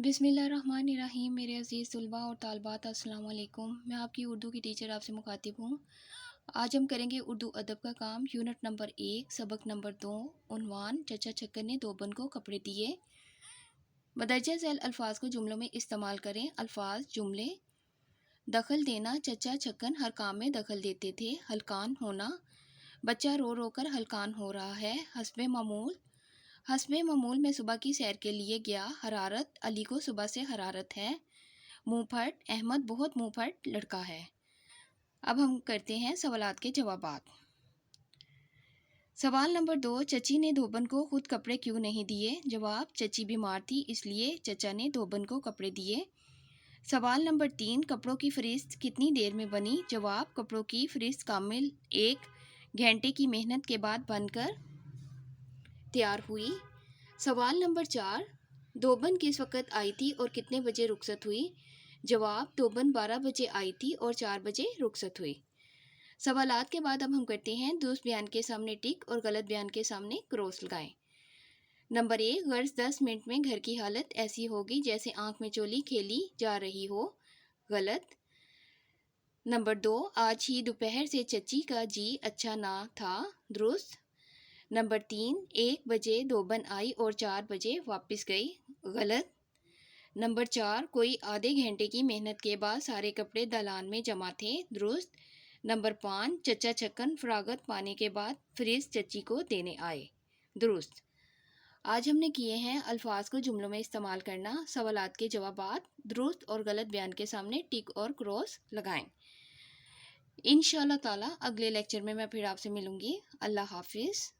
بسم اللہ الرحمن الرحیم۔ میرے عزیز طلباء اور طالبات، السلام علیکم۔ میں آپ کی اردو کی ٹیچر آپ سے مخاطب ہوں۔ آج ہم کریں گے اردو ادب کا کام، یونٹ نمبر 1، سبق نمبر 2، عنوان چچا چکن نے دھوبن کو کپڑے دیے۔ مدرجہ ذیل الفاظ کو جملوں میں استعمال کریں۔ الفاظ جملے: دخل دینا، چچا چکن ہر کام میں دخل دیتے تھے۔ ہلکان ہونا، بچہ رو رو کر ہلکان ہو رہا ہے۔ حسب معمول میں صبح کی سیر کے لیے گیا۔ حرارت، علی کو صبح سے حرارت ہے۔ منہ پھٹ، احمد بہت منہ پھٹ لڑکا ہے۔ اب ہم کرتے ہیں سوالات کے جوابات۔ سوال نمبر 2، چچی نے دھوبن کو خود کپڑے کیوں نہیں دیے؟ جواب: چچی بیمار تھی، اس لیے چچا نے دھوبن کو کپڑے دیے۔ سوال نمبر 3، کپڑوں کی فہرست کتنی دیر میں بنی؟ جواب: کپڑوں کی فہرست کامل 1 گھنٹے کی محنت کے بعد بن کر تیار ہوئی۔ سوال نمبر 4، دھوبن کس وقت آئی تھی اور کتنے بجے رخصت ہوئی؟ جواب: دھوبن 12 بجے آئی تھی اور 4 بجے رخصت ہوئی۔ سوالات کے بعد اب ہم کرتے ہیں درست بیان کے سامنے ٹک اور غلط بیان کے سامنے کراس لگائیں۔ نمبر 1، غرض 10 منٹ میں گھر کی حالت ایسی ہوگی جیسے آنکھ میں چولی کھیلی جا رہی ہو۔ غلط۔ نمبر 2، آج ہی دوپہر سے چچی کا جی اچھا نہ تھا۔ درست۔ نمبر 3، 1 بجے دھوبن آئی اور 4 بجے واپس گئی۔ غلط۔ نمبر 4، کوئی آدھے گھنٹے کی محنت کے بعد سارے کپڑے دالان میں جمع تھے۔ درست۔ نمبر 5، چچا چکن فراغت پانے کے بعد فہرست چچی کو دینے آئے۔ درست۔ آج ہم نے کیے ہیں الفاظ کو جملوں میں استعمال کرنا۔ سوالات کے جوابات درست اور غلط بیان کے سامنے ٹک اور کراس لگائیں۔ انشاءاللہ تعالی اگلے لیکچر میں پھر آپ سے ملوں گی۔ اللہ حافظ۔